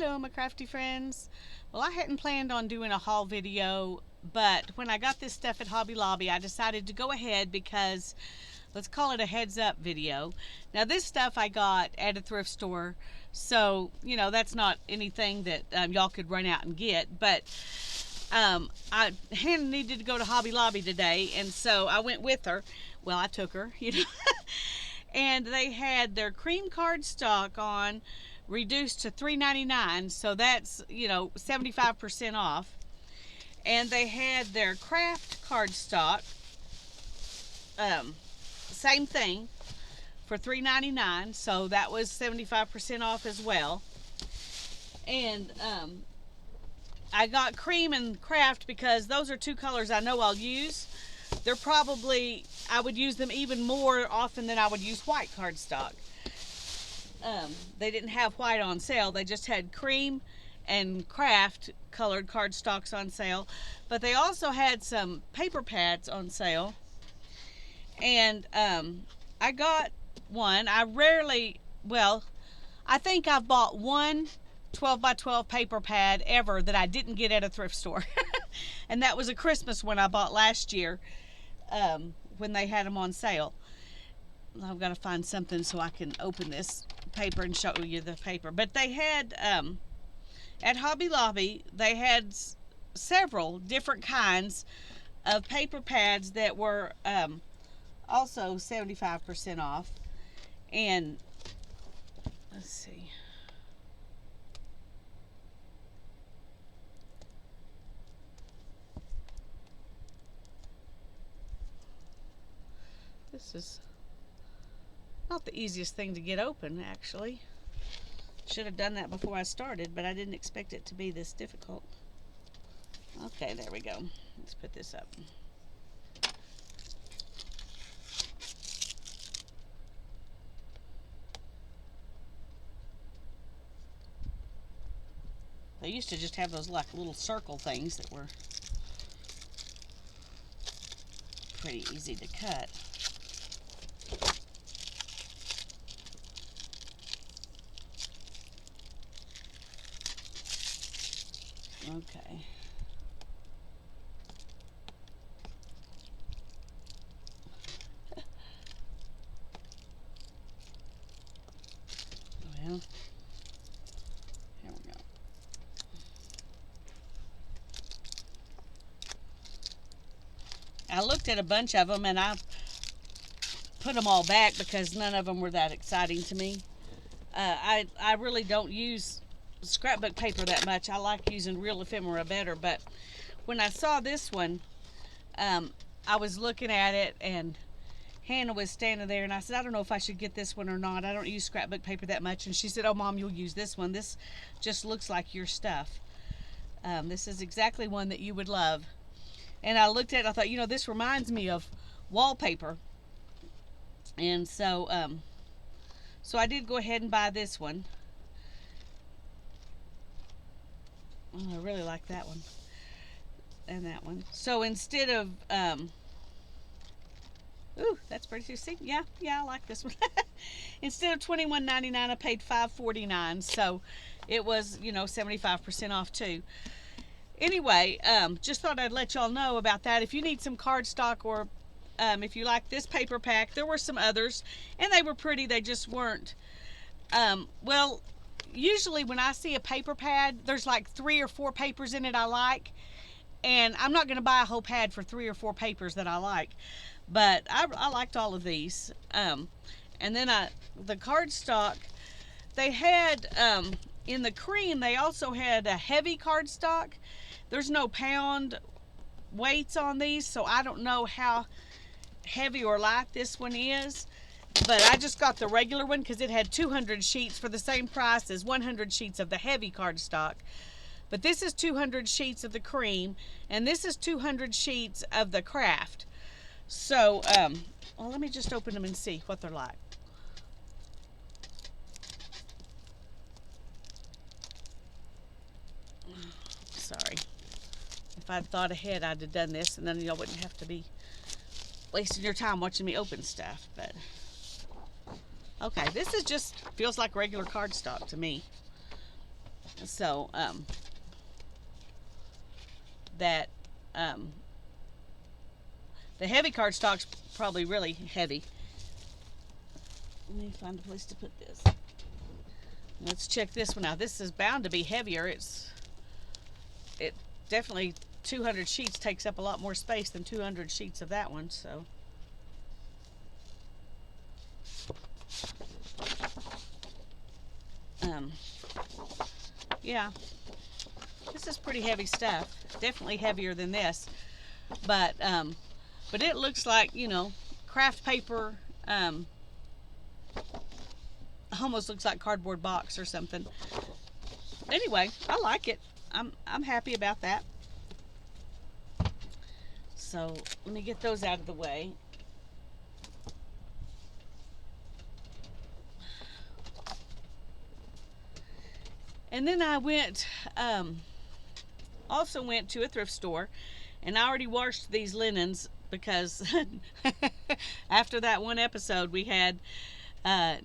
Hello my crafty friends. Well, I hadn't planned on doing a haul video, but when I got this stuff at Hobby Lobby I decided to go ahead because let's call it a heads up video. Now this stuff I got at a thrift store, so you know that's not anything that y'all could run out and get, but Hannah needed to go to Hobby Lobby today, and so I went with her. Well, I took her, you know. And they had their cream cardstock on reduced to $3.99, so that's, you know, 75% off. And they had their craft cardstock, same thing, for $3.99, so that was 75% off as well. And I got cream and craft because those are two colors I know I'll use. They're probably, I would use them even more often than I would use white cardstock. They didn't have white on sale. They just had cream and craft colored cardstocks on sale. But they also had some paper pads on sale. And I got one. I think I've bought one 12 by 12 paper pad ever that I didn't get at a thrift store. And that was a Christmas one I bought last year when they had them on sale. I've got to find something so I can open this paper and show you the paper. But they had, at Hobby Lobby, they had several different kinds of paper pads that were also 75% off. And let's see. This is not the easiest thing to get open, actually. Should have done that before I started, but I didn't expect it to be this difficult. Okay, there we go. Let's put this up. They used to just have those like little circle things that were pretty easy to cut. Okay. Well, here we go. I looked at a bunch of them and I put them all back because none of them were that exciting to me. I really don't use scrapbook paper that much. I like using real ephemera better, but when I saw this one, I was looking at it and Hannah was standing there and I said, I don't know if I should get this one or not. I don't use scrapbook paper that much. And she said, oh Mom, you'll use this one. This just looks like your stuff. This is exactly one that you would love. And I looked at it, I thought, you know, this reminds me of wallpaper. And so so I did go ahead and buy this one. Oh, I really like that one and that one. So instead of ooh, that's pretty too. See, yeah, I like this one. Instead of $21.99, I paid $5.49. So it was, you know, 75% off too. Anyway, just thought I'd let y'all know about that. If you need some cardstock or if you like this paper pack, there were some others and they were pretty. They just weren't. Well, usually when I see a paper pad, there's like 3 or 4 papers in it I like, and I'm not going to buy a whole pad for 3 or 4 papers that I like, but I liked all of these. And then the cardstock, they had in the cream, they also had a heavy cardstock. There's no pound weights on these, so I don't know how heavy or light this one is. But I just got the regular one because it had 200 sheets for the same price as 100 sheets of the heavy cardstock. But this is 200 sheets of the cream, and this is 200 sheets of the craft. So, well, let me just open them and see what they're like. Sorry. If I'd thought ahead, I'd have done this, and then y'all wouldn't have to be wasting your time watching me open stuff. But okay, this is just feels like regular cardstock to me. So that the heavy cardstock's probably really heavy. Let me find a place to put this. Let's check this one out. This is bound to be heavier. It definitely 200 sheets takes up a lot more space than 200 sheets of that one. So yeah, this is pretty heavy stuff. Definitely heavier than this, but it looks like, you know, craft paper. Almost looks like cardboard box or something. Anyway, I like it. I'm happy about that. So let me get those out of the way. And then I also went to a thrift store, and I already washed these linens because after that one episode we had,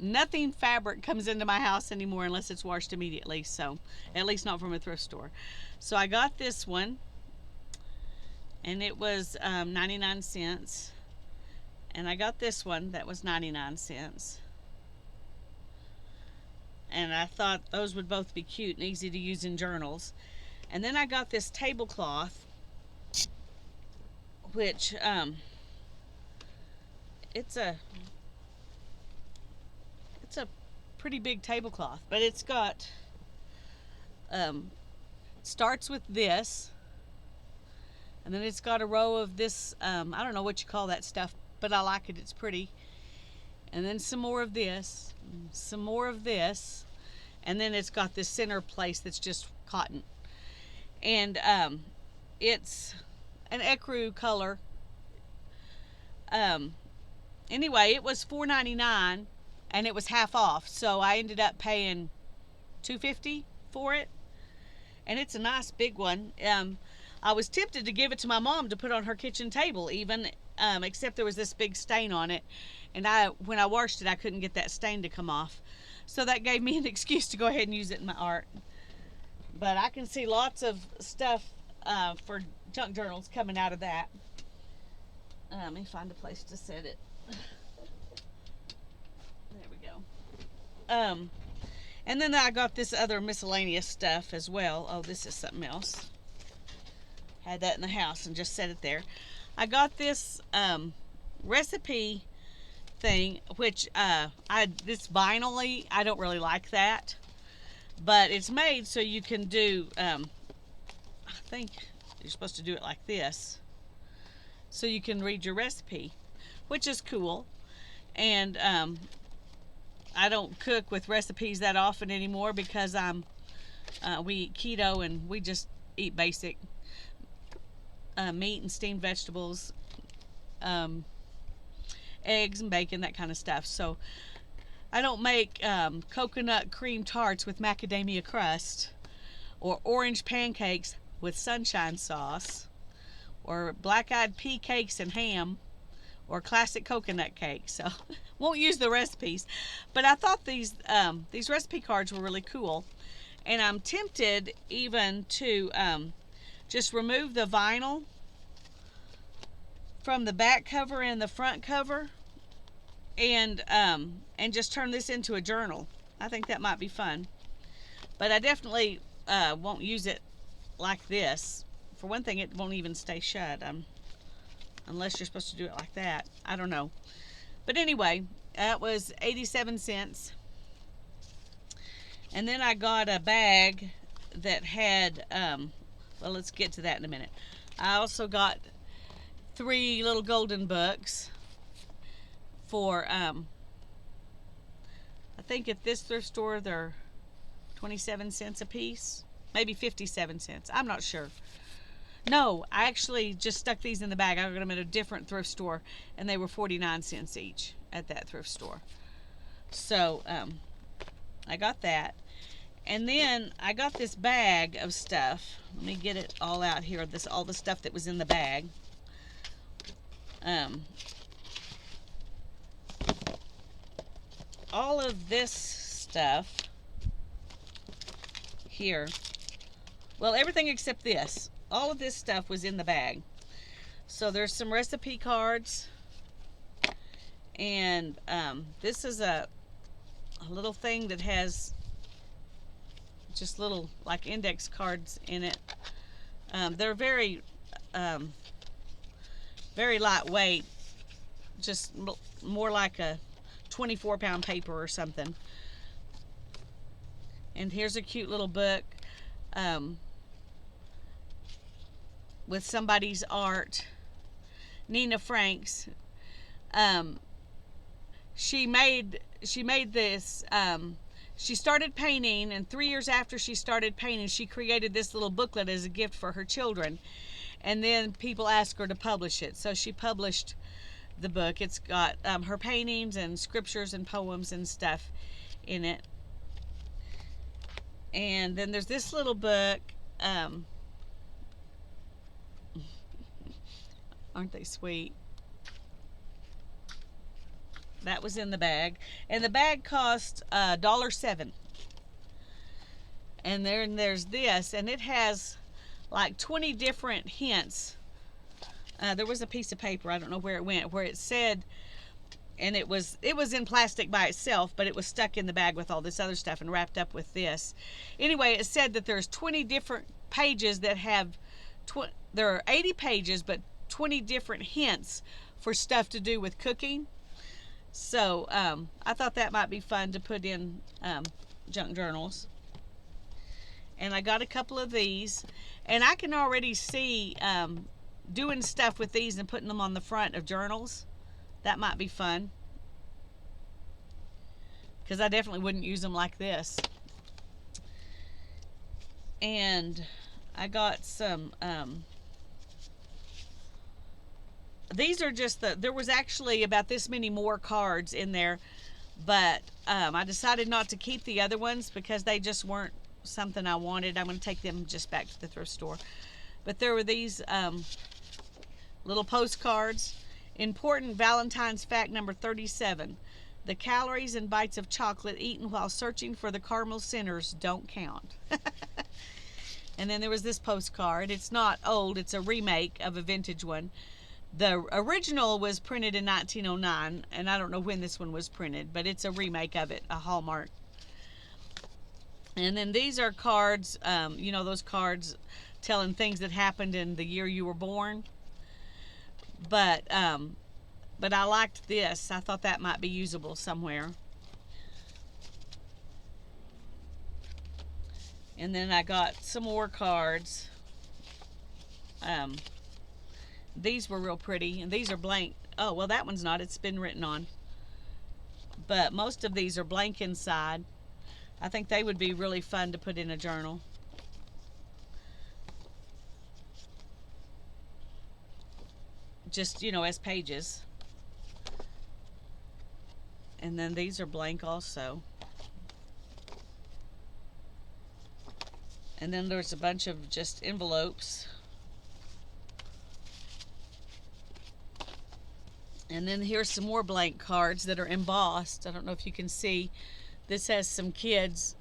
nothing fabric comes into my house anymore unless it's washed immediately. So at least not from a thrift store. So I got this one, and it was 99 cents. And I got this one that was 99 cents. And I thought those would both be cute and easy to use in journals. And then I got this tablecloth, which it's a pretty big tablecloth, but it's got starts with this, and then it's got a row of this, I don't know what you call that stuff, but I like it. It's pretty. And then some more of this, some more of this, and then it's got this center place that's just cotton. And it's an ecru color. Anyway, it was $4.99, and it was half off, so I ended up paying $2.50 for it. And it's a nice big one. I was tempted to give it to my mom to put on her kitchen table even, except there was this big stain on it, and when I washed it I couldn't get that stain to come off, so that gave me an excuse to go ahead and use it in my art. But I can see lots of stuff for junk journals coming out of that. Let me find a place to set it. There we go. And then I got this other miscellaneous stuff as well. Oh, this is something else. Had that in the house and just set it there. I got this recipe thing, which this vinyl-y, I don't really like that, but it's made so you can do, I think you're supposed to do it like this, so you can read your recipe, which is cool. And I don't cook with recipes that often anymore because we eat keto, and we just eat basic meat and steamed vegetables, eggs and bacon, that kind of stuff. So I don't make coconut cream tarts with macadamia crust, or orange pancakes with sunshine sauce, or black-eyed pea cakes and ham, or classic coconut cake. So won't use the recipes, but I thought these recipe cards were really cool, and I'm tempted even to just remove the vinyl from the back cover and the front cover, and just turn this into a journal. I think that might be fun, but I definitely won't use it like this. For one thing, it won't even stay shut, unless you're supposed to do it like that. I don't know. But anyway, that was 87 cents. And then I got a bag that had, well, let's get to that in a minute. I also got 3 little golden books for, I think at this thrift store they're 27 cents a piece. Maybe 57 cents. I'm not sure. No, I actually just stuck these in the bag. I got them at a different thrift store, and they were 49 cents each at that thrift store. So I got that. And then I got this bag of stuff. Let me get it all out here, all the stuff that was in the bag. All of this stuff here. Well, everything except this. All of this stuff was in the bag. So there's some recipe cards. And this is a little thing that has just little like index cards in it. They're very very lightweight, just more like a 24-pound paper or something. And here's a cute little book with somebody's art, Nina Frank's. She made this. She started painting, and 3 years after she started painting, she created this little booklet as a gift for her children. And then people asked her to publish it, so she published the book. It's got her paintings and scriptures and poems and stuff in it. And then there's this little book. Aren't they sweet? That was in the bag, and the bag cost $1.07. And then there's this, and it has like 20 different hints. There was a piece of paper, I don't know where it went, where it said, and it was in plastic by itself, but it was stuck in the bag with all this other stuff and wrapped up with this. Anyway, it said that there's 20 different pages that have, there are 80 pages, but 20 different hints for stuff to do with cooking. So I thought that might be fun to put in junk journals. And I got a couple of these, and I can already see doing stuff with these and putting them on the front of journals. That might be fun, because I definitely wouldn't use them like this. And I got some these are just there was actually about this many more cards in there, but I decided not to keep the other ones because they just weren't something I wanted. I'm going to take them just back to the thrift store. But there were these little postcards. Important Valentine's fact number 37. The calories and bites of chocolate eaten while searching for the caramel centers don't count. And then there was this postcard. It's not old, it's a remake of a vintage one. The original was printed in 1909, and I don't know when this one was printed, but it's a remake of it, a Hallmark. And then these are cards, you know, those cards telling things that happened in the year you were born. But I liked this. I thought that might be usable somewhere. And then I got some more cards. These were real pretty, and these are blank. Oh, well, that one's not. It's been written on. But most of these are blank inside. I think they would be really fun to put in a journal. Just, you know, as pages. And then these are blank also. And then there's a bunch of just envelopes. And then here's some more blank cards that are embossed. I don't know if you can see. This has some kids.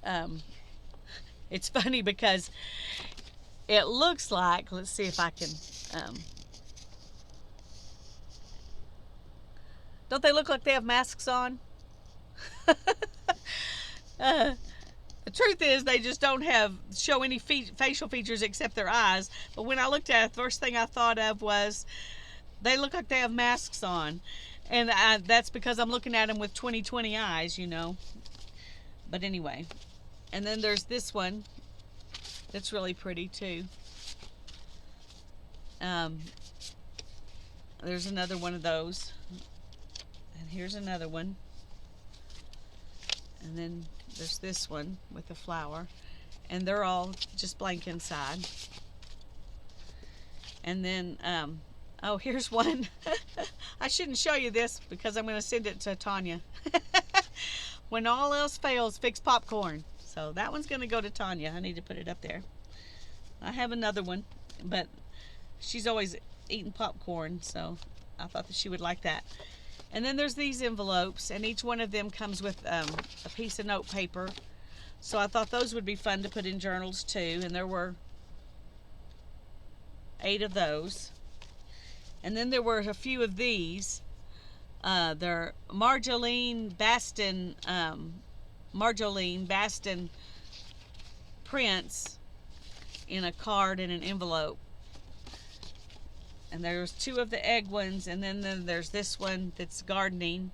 It's funny because it looks like, let's see if I can, don't they look like they have masks on? The truth is they just don't show any facial features except their eyes. But when I looked at it, the first thing I thought of was they look like they have masks on. And that's because I'm looking at them with 20/20 eyes, you know. But anyway. And then there's this one that's really pretty too. There's another one of those. And here's another one. And then there's this one with the flower. And they're all just blank inside. And then, oh, here's one. I shouldn't show you this because I'm going to send it to Tanya. When all else fails, fix popcorn. So that one's going to go to Tanya. I need to put it up there. I have another one, but she's always eating popcorn, so I thought that she would like that. And then there's these envelopes, and each one of them comes with a piece of note paper. So I thought those would be fun to put in journals too, and there were 8 of those. And then there were a few of these. They're Marjolaine Baston prints in a card and an envelope. And there's 2 of the egg ones, and then there's this one that's gardening,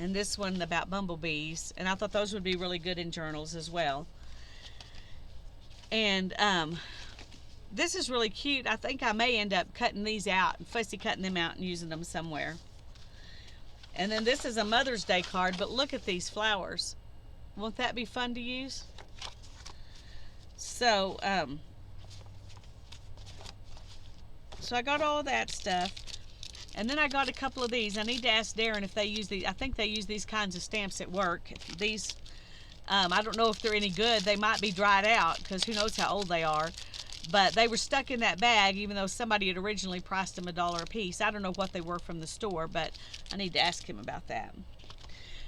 and this one about bumblebees. And I thought those would be really good in journals as well. And this is really cute. I think I may end up cutting these out, fussy cutting them out and using them somewhere. And then this is a Mother's Day card, but look at these flowers. Won't that be fun to use? So, so I got all of that stuff. And then I got a couple of these. I need to ask Darren if they use these. I think they use these kinds of stamps at work. These, I don't know if they're any good. They might be dried out because who knows how old they are. But they were stuck in that bag, even though somebody had originally priced them $1 a piece. I don't know what they were from the store, but I need to ask him about that.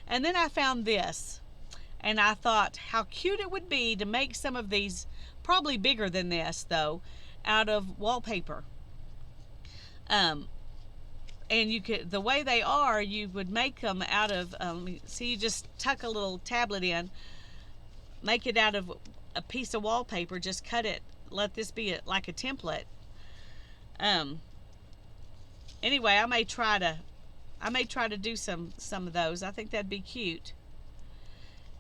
And then I found this, and I thought how cute it would be to make some of these, probably bigger than this though, out of wallpaper. And you could, the way they are, you would make them out of, see, you just tuck a little tablet in, make it out of a piece of wallpaper, just cut it. Let this be like a template. Anyway, I may try to do some of those. I think that'd be cute.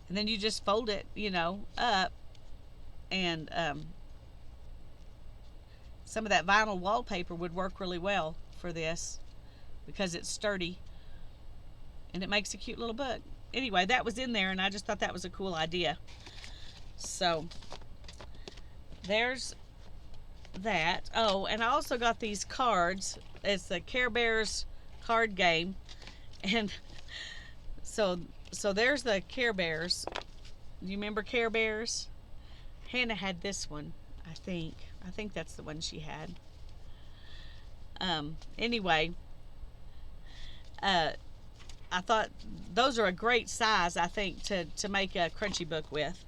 And then you just fold it, you know, up, and some of that vinyl wallpaper would work really well for this because it's sturdy and it makes a cute little book. Anyway, that was in there, and I just thought that was a cool idea. So there's that. Oh, and I also got these cards. It's the Care Bears card game, and so there's the Care Bears. Do you remember Care Bears? Hannah had this one, I think that's the one she had. Anyway, I thought those are a great size, I think, to make a crunchy book with.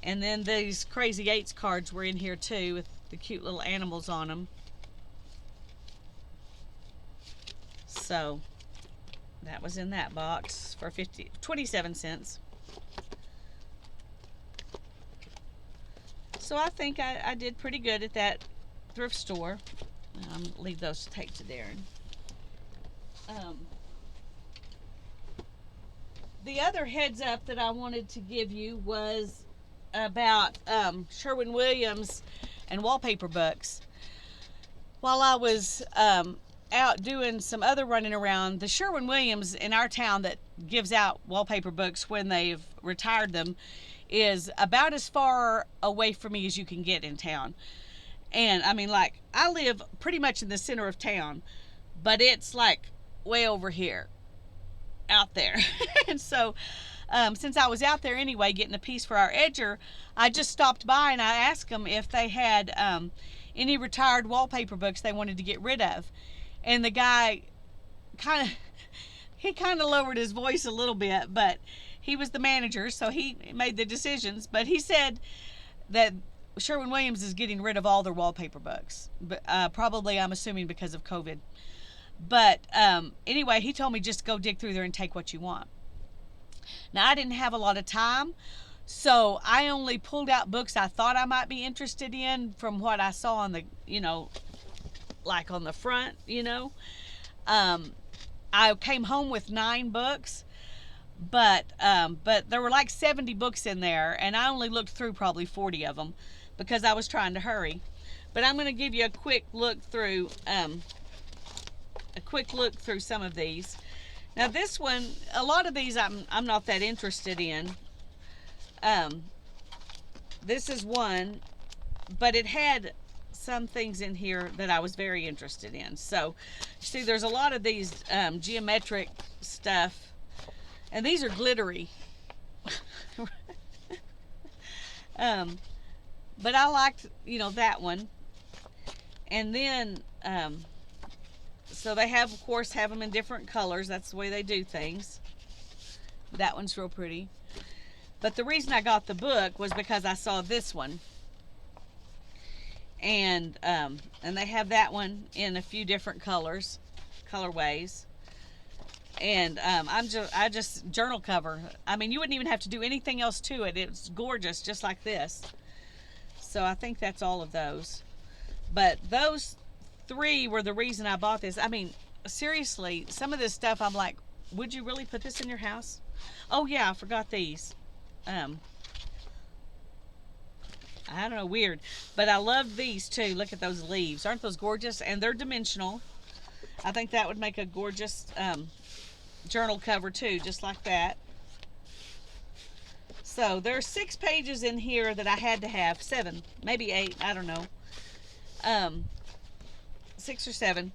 And then these Crazy Eights cards were in here too, with the cute little animals on them. So that was in that box for 27 cents. So I think I did pretty good at that thrift store. Leave those to take to Darren. The other heads up that I wanted to give you was about Sherwin-Williams and Wallpaper Books. While I was out doing some other running around, the Sherwin-Williams in our town that gives out wallpaper books when they've retired them is about as far away from me as you can get in town. And I mean, like, I live pretty much in the center of town, but it's like way over here, out there. And so since I was out there anyway getting a piece for our edger, I just stopped by and I asked them if they had any retired wallpaper books they wanted to get rid of. And the guy kind of lowered his voice a little bit, but he was the manager, so he made the decisions. But he said that Sherwin-Williams is getting rid of all their wallpaper books, but probably, I'm assuming, because of COVID. But anyway, he told me just go dig through there and take what you want. Now, I didn't have a lot of time, so I only pulled out books I thought I might be interested in from what I saw on the, you know, like on the front, you know. I came home with 9 books, but there were like 70 books in there, and I only looked through probably 40 of them because I was trying to hurry. But I'm going to give you a quick look through some of these. Now this one, a lot of these I'm not that interested in. This is one, but it had some things in here that I was very interested in. So, see, there's a lot of these geometric stuff, and these are glittery. But I liked, you know, that one. And then, so they have, of course, have them in different colors. That's the way they do things. That one's real pretty. But the reason I got the book was because I saw this one. And they have that one in a few different colorways. And I just journal cover. I mean, you wouldn't even have to do anything else to it. It's gorgeous, just like this. So I think that's all of those. But those 3 were the reason I bought this. I mean, seriously, some of this stuff I'm like, would you really put this in your house? Oh yeah, I forgot these. I don't know, weird. But I love these too. Look at those leaves. Aren't those gorgeous? And they're dimensional. I think that would make a gorgeous journal cover too, just like that. So there's 6 pages in here that I had to have. 7, maybe 8, I don't know. 6 or 7.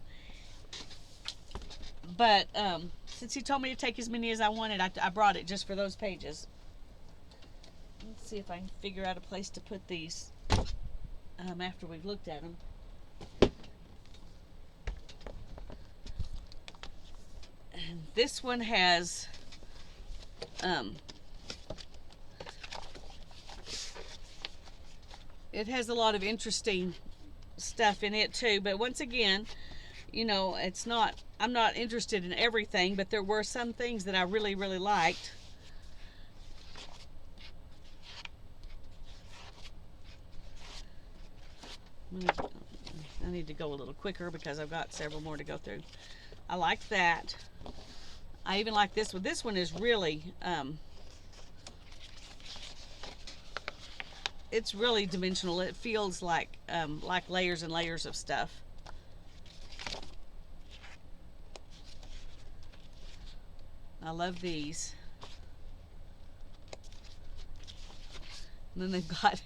But since he told me to take as many as I wanted, I brought it just for those pages. Let's see if I can figure out a place to put these after we've looked at them. And this one has it has a lot of interesting stuff in it too, but once again, you know, I'm not interested in everything, but there were some things that I really liked. I need to go a little quicker because I've got several more to go through. I like that. I even like this one. This one is really it's really dimensional. It feels like layers and layers of stuff. I love these. And then they've got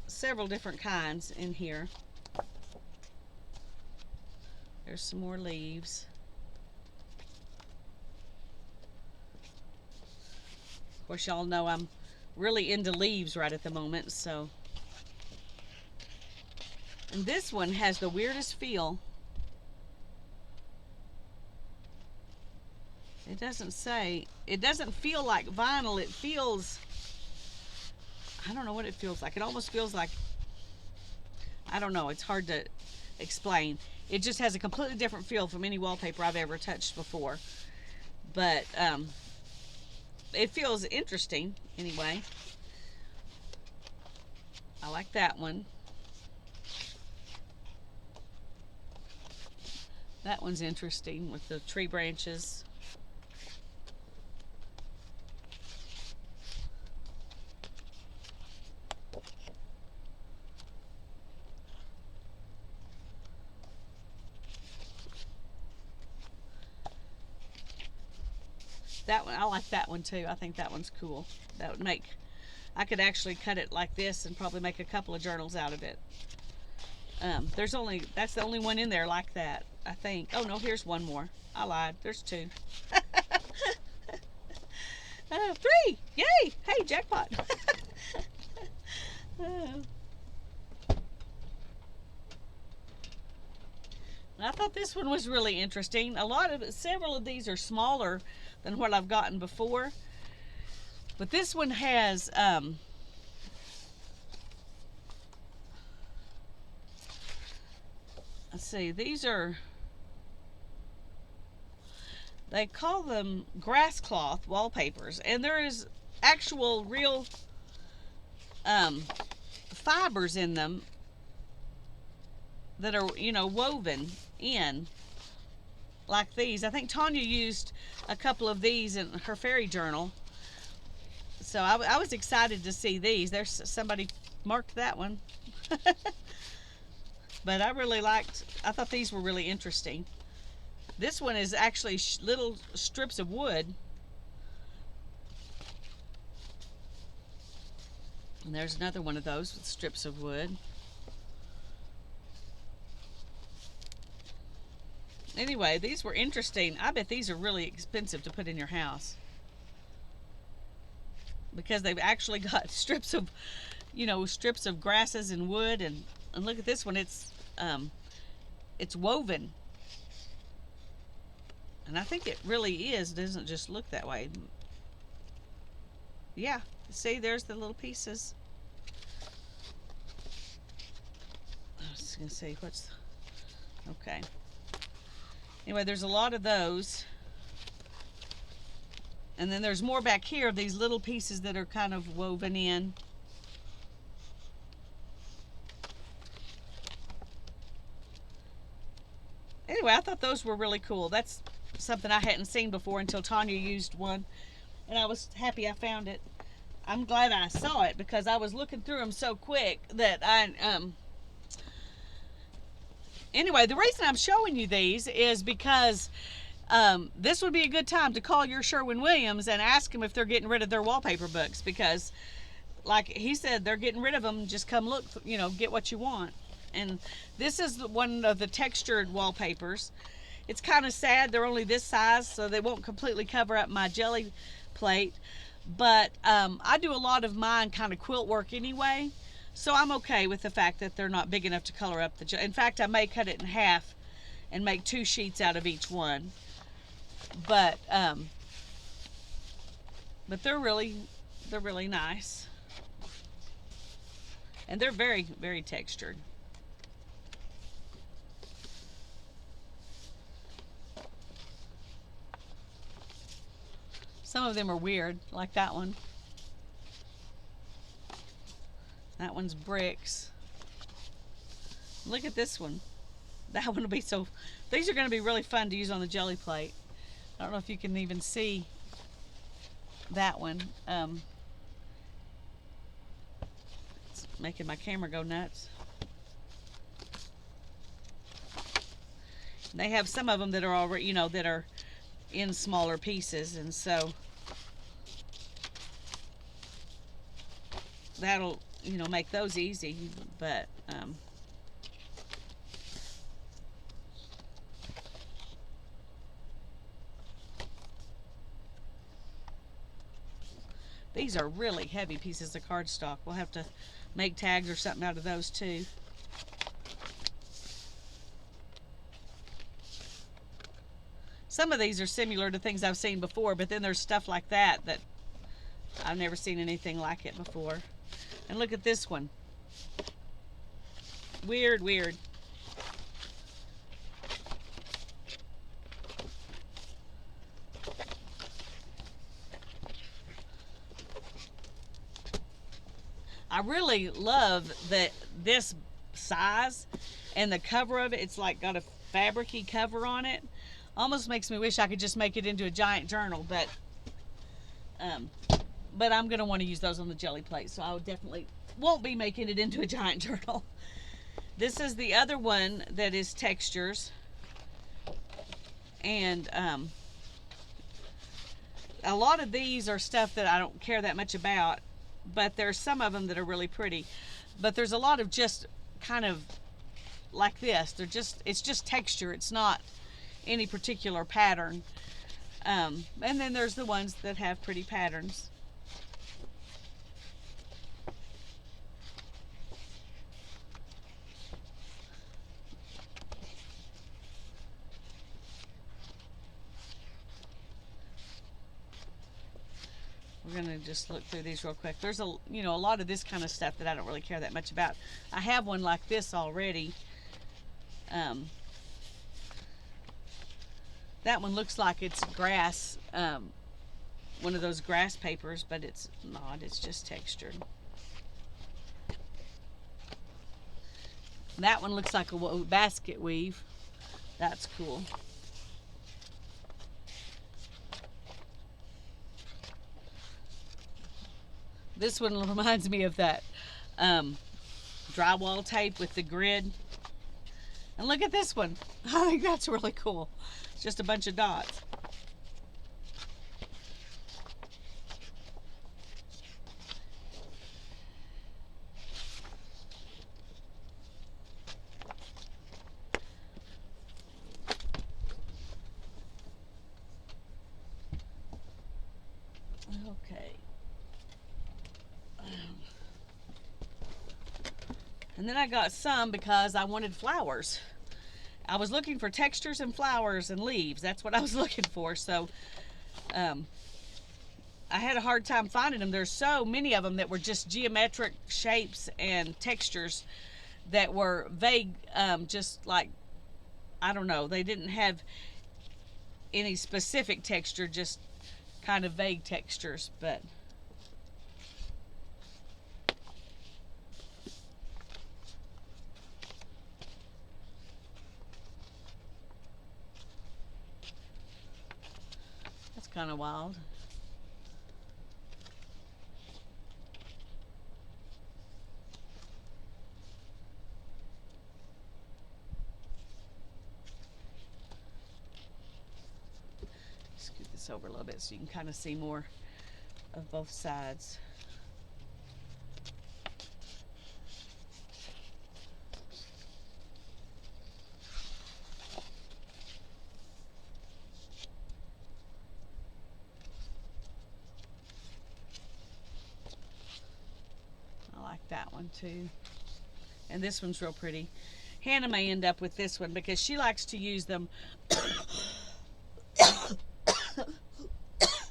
several different kinds in here. There's some more leaves. Of course, y'all know I'm really into leaves right at the moment, so. And this one has the weirdest feel. It doesn't feel like vinyl. It feels, I don't know what it feels like. It almost feels like, I don't know, it's hard to explain. It just has a completely different feel from any wallpaper I've ever touched before. But it feels interesting anyway. I like that one. That one's interesting with the tree branches. That one, I like that one too. I think that one's cool. That would make, I could actually cut it like this and probably make a couple of journals out of it. That's the only one in there like that, I think. Oh no, here's one more. I lied. There's 2. 3! Yay! Hey, jackpot! I thought this one was really interesting. Several of these are smaller than what I've gotten before, but this one has let's see, they call them grass cloth wallpapers, and there is actual real fibers in them that are, you know, woven in like these. I think Tanya used a couple of these in her fairy journal, so I was excited to see these. There's somebody marked that one. But I thought these were really interesting. This one is actually little strips of wood, and there's another one of those with strips of wood. Anyway, these were interesting. I bet these are really expensive to put in your house, because they've actually got strips of, you know, strips of grasses and wood, and look at this one. It's woven. And I think it really is. It doesn't just look that way. Yeah, see, there's the little pieces. I was just gonna see what's okay. Anyway, there's a lot of those. And then there's more back here, these little pieces that are kind of woven in. Anyway, I thought those were really cool. That's something I hadn't seen before until Tanya used one. And I was happy I found it. I'm glad I saw it because I was looking through them so quick that anyway, the reason I'm showing you these is because this would be a good time to call your Sherwin-Williams and ask them if they're getting rid of their wallpaper books, because like he said, they're getting rid of them. Just come look, you know, get what you want. And this is one of the textured wallpapers. It's kind of sad they're only this size, so they won't completely cover up my jelly plate. But I do a lot of mine kind of quilt work anyway, so I'm okay with the fact that they're not big enough to color up the jelly. In fact, I may cut it in half and make 2 sheets out of each one. But they're really nice, and they're very, very textured. Some of them are weird, like that one. That one's bricks. Look at this one. That one will be so... These are going to be really fun to use on the jelly plate. I don't know if you can even see that one. It's making my camera go nuts. They have some of them that are already, you know, that are in smaller pieces, and so that'll, you know, make those easy. But these are really heavy pieces of cardstock. We'll have to make tags or something out of those too. Some of these are similar to things I've seen before, but then there's stuff like that that I've never seen anything like it before. And look at this one. Weird, weird. I really love that this size and the cover of it. It's like got a fabric-y cover on it. Almost makes me wish I could just make it into a giant journal, but I'm going to want to use those on the jelly plate, so I definitely won't be making it into a giant journal. This is the other one that is textures, and a lot of these are stuff that I don't care that much about, but there's some of them that are really pretty. But there's a lot of just kind of like this. It's just texture. It's not any particular pattern. And then there's the ones that have pretty patterns. We're gonna just look through these real quick. There's a lot of this kind of stuff that I don't really care that much about. I have one like this already. That one looks like it's grass, one of those grass papers, but it's not. It's just textured. That one looks like a basket weave. That's cool. This one reminds me of that drywall tape with the grid. And look at this one. I think that's really cool. It's just a bunch of dots. Okay. And then I got some because I wanted flowers. I was looking for textures and flowers and leaves. That's what I was looking for. So I had a hard time finding them. There's so many of them that were just geometric shapes and textures that were vague, just like, I don't know, they didn't have any specific texture, just kind of vague textures. But that's kind of wild. Scoot this over a little bit so you can kind of see more of both sides. I like that one too. And this one's real pretty. Hannah may end up with this one because she likes to use them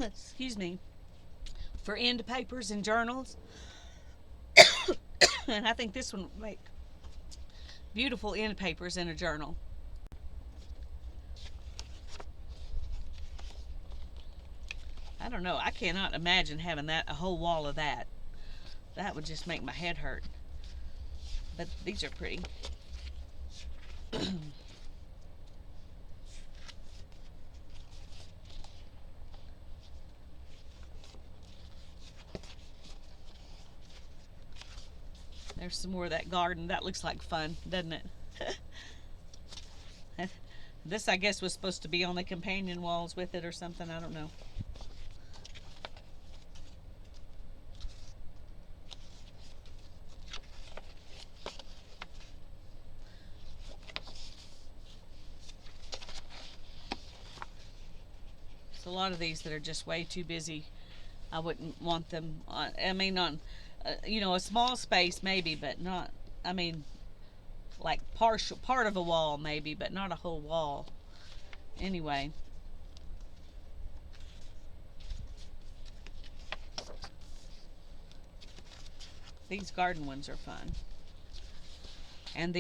excuse me, for end papers and journals. And I think this one would make beautiful end papers in a journal. I don't know. I cannot imagine having that, a whole wall of that. That would just make my head hurt. But these are pretty. There's some more of that garden. That looks like fun, doesn't it? This, I guess, was supposed to be on the companion walls with it or something. I don't know. So a lot of these that are just way too busy, I wouldn't want them on, I mean, on, you know, a small space maybe, but not, I mean, like partial, part of a wall maybe, but not a whole wall. Anyway. These garden ones are fun. And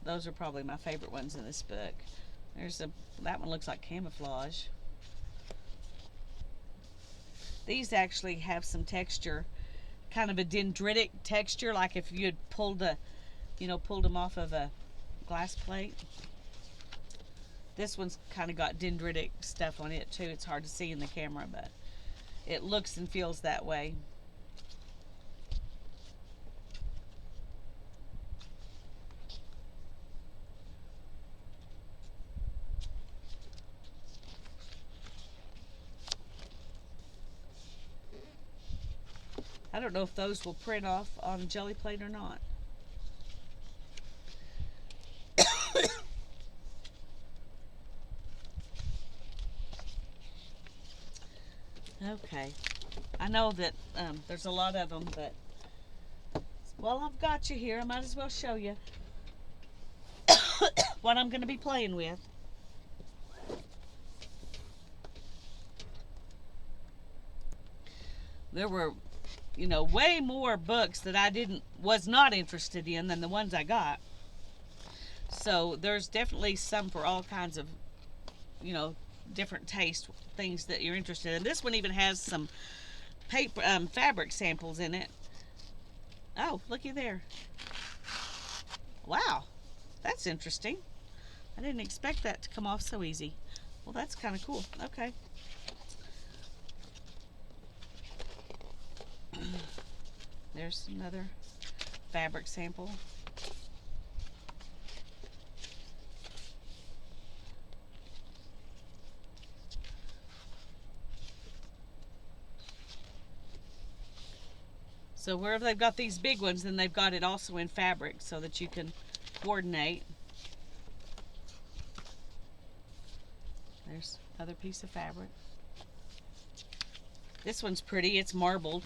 those are probably my favorite ones in this book. That one looks like camouflage. These actually have some texture, kind of a dendritic texture, like if you had pulled them off of a glass plate. This one's kind of got dendritic stuff on it too. It's hard to see in the camera, but it looks and feels that way. I don't know if those will print off on jelly plate or not. Okay, I know that there's a lot of them, but well, I've got you here. I might as well show you what I'm going to be playing with. There were, you know, way more books that I was not interested in than the ones I got. So there's definitely some for all kinds of, you know, different taste things that you're interested in. This one even has some paper, fabric samples in it. Oh, looky there. Wow, that's interesting. I didn't expect that to come off so easy. Well, that's kind of cool. Okay. There's another fabric sample. So wherever they've got these big ones, then they've got it also in fabric so that you can coordinate. There's another piece of fabric. This one's pretty. It's marbled.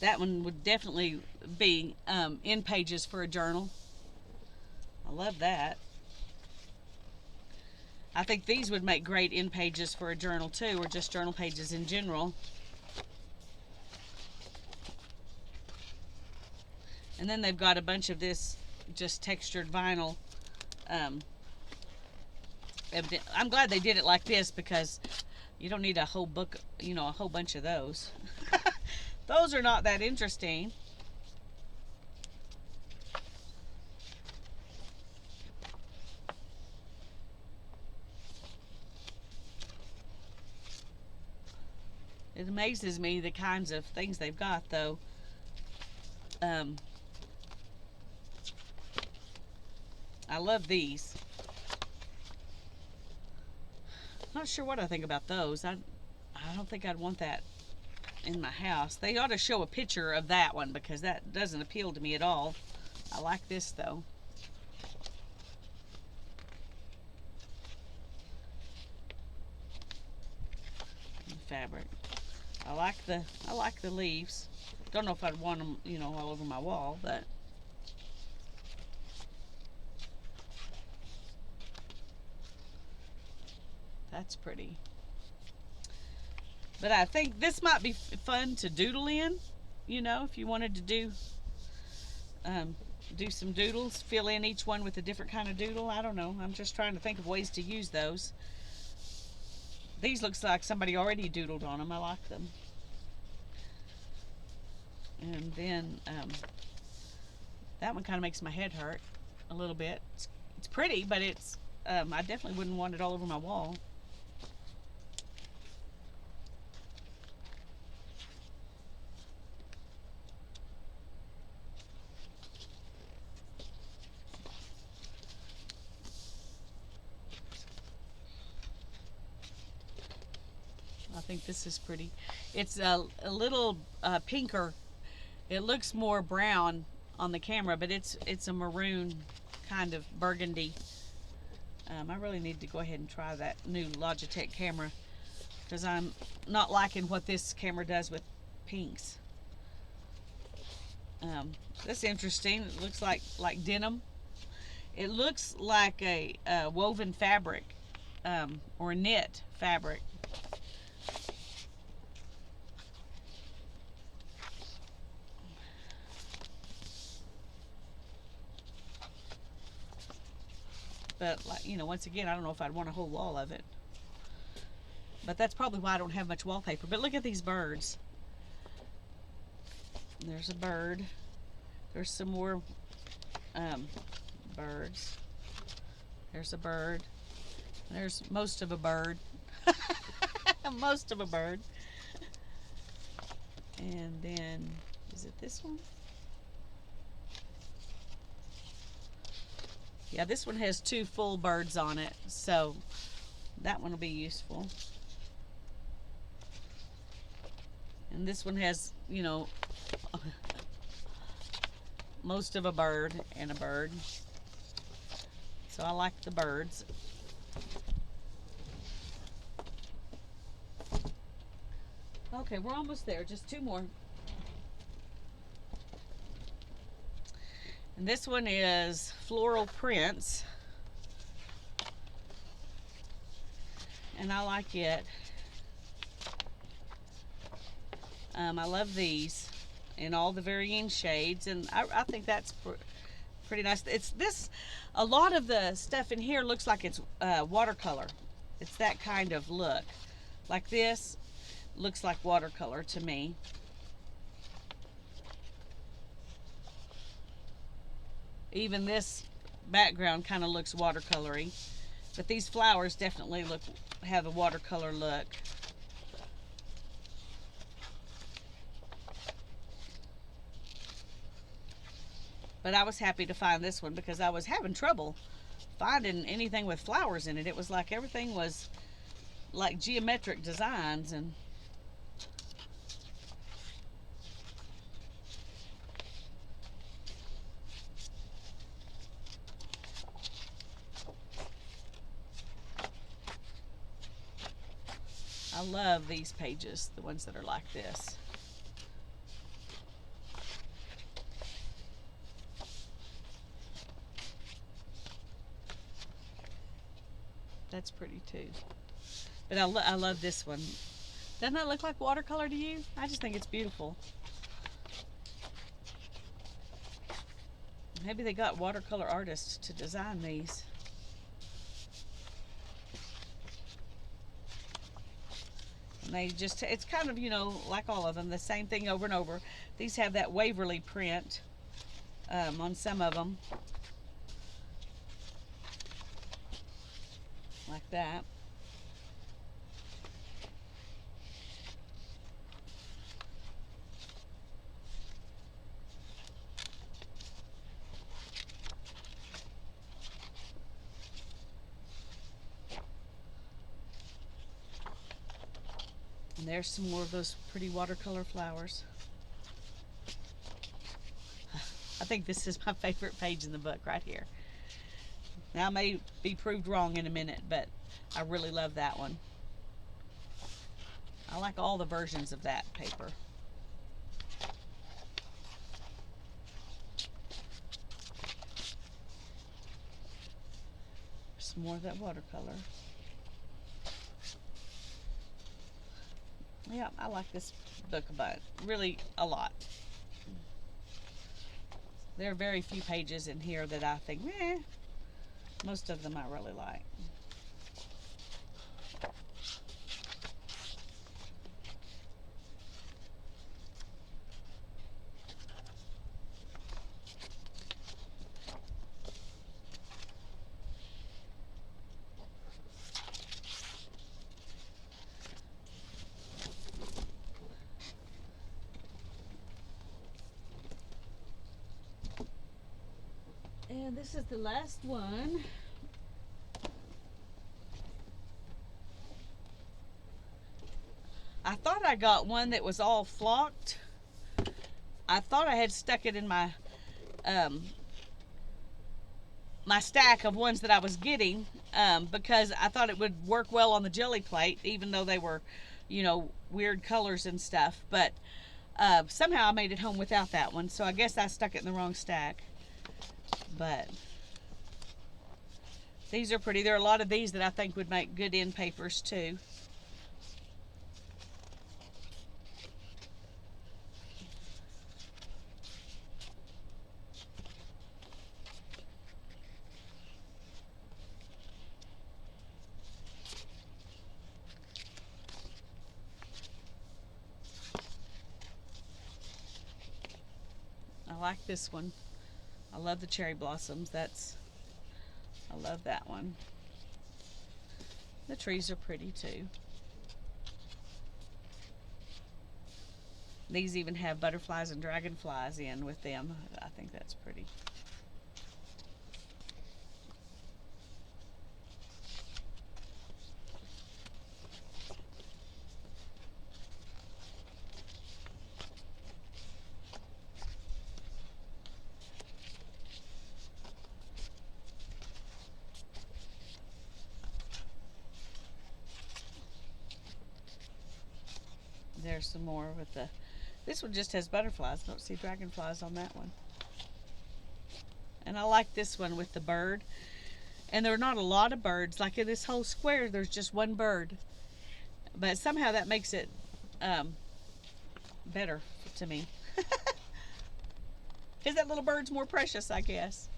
That one would definitely be in pages for a journal. I love that. I think these would make great end pages for a journal too, or just journal pages in general. And then they've got a bunch of this just textured vinyl. I'm glad they did it like this because you don't need a whole book, you know, a whole bunch of those. Those are not that interesting. It amazes me the kinds of things they've got, though. I love these. Not sure what I think about those. I don't think I'd want that in my house. They ought to show a picture of that one because that doesn't appeal to me at all. I like this though. Fabric. I like the leaves. Don't know if I'd want them, you know, all over my wall, but that's pretty. But I think this might be fun to doodle in, you know, if you wanted to do some doodles, fill in each one with a different kind of doodle. I don't know. I'm just trying to think of ways to use those. These looks like somebody already doodled on them. I like them. And then that one kind of makes my head hurt a little bit. It's pretty, but it's I definitely wouldn't want it all over my wall. I think this is pretty. It's a little pinker. It looks more brown on the camera, but it's a maroon kind of burgundy. I really need to go ahead and try that new Logitech camera because I'm not liking what this camera does with pinks. That's interesting. It looks like denim. It looks like a woven fabric or knit fabric. But, like, you know, once again, I don't know if I'd want a whole wall of it. But that's probably why I don't have much wallpaper. But look at these birds. There's a bird. There's some more birds. There's a bird. There's most of a bird. Most of a bird. And then, is it this one? Yeah, this one has 2 full birds on it, so that one will be useful. And this one has, you know, most of a bird and a bird. So I like the birds. Okay, we're almost there, just 2 more. And this one is Floral Prints. And I like it. I love these in all the varying shades, and I think that's pretty nice. It's this, a lot of the stuff in here looks like it's watercolor. It's that kind of look. Like this looks like watercolor to me. Even this background kind of looks watercolory, but these flowers definitely have a watercolor look. But I was happy to find this one because I was having trouble finding anything with flowers in it. It was like everything was like geometric designs, and I love these pages, the ones that are like this. That's pretty too. But I love this one. Doesn't that look like watercolor to you? I just think it's beautiful. Maybe they got watercolor artists to design these. And they just, it's kind of, like all of them, the same thing over and over. These have that Waverly print on some of them. Like that. And there's some more of those pretty watercolor flowers. I think this is my favorite page in the book right here. Now, I may be proved wrong in a minute, but I really love that one. I like all the versions of that paper. Some more of that watercolor. Yeah, I like this book really a lot. There are very few pages in here that I think, most of them I really like. And this is the last one. I thought I got one that was all flocked. I thought I had stuck it in my my stack of ones that I was getting because I thought it would work well on the jelly plate, even though they were, weird colors and stuff. But somehow I made it home without that one, so I guess I stuck it in the wrong stack. But these are pretty. There are a lot of these that I think would make good end papers too. I like this one. I love the cherry blossoms. I love that one. The trees are pretty too. These even have butterflies and dragonflies in with them. I think that's pretty. There's some more with this one just has butterflies. I don't see dragonflies on that one. And I like this one with the bird. And there are not a lot of birds. Like in this whole square, there's just one bird. But somehow that makes it better to me. Because that little bird's more precious, I guess.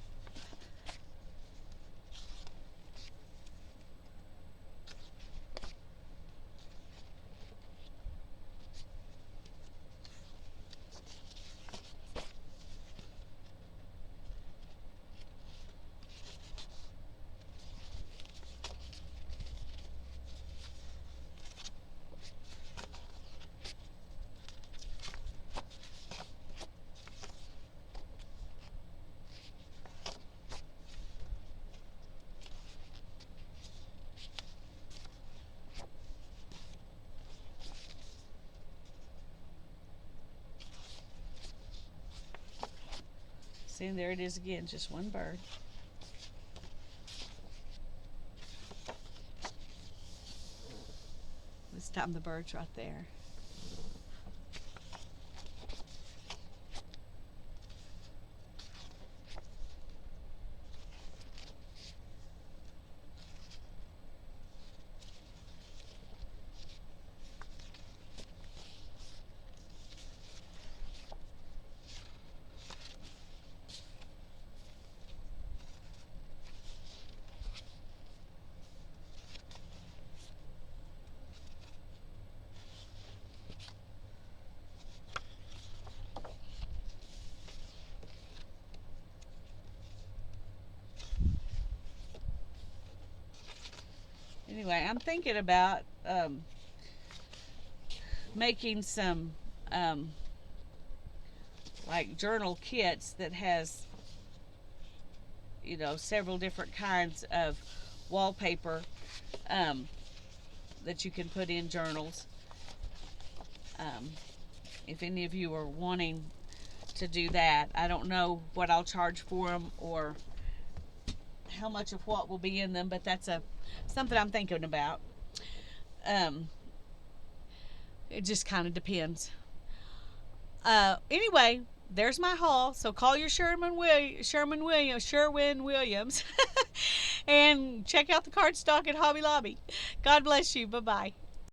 See, and there it is again, just one bird. This time the bird's right there. anyway, I'm thinking about making some like journal kits that has, you know, several different kinds of wallpaper um, that you can put in journals. Um, if any of you are wanting to do that, I don't know what I'll charge for them or how much of what will be in them, but that's something I'm thinking about. Um, it just kind of depends. Anyway, there's my haul. So call your Sherwin Williams, and check out the cardstock at Hobby Lobby. God bless you. Bye bye.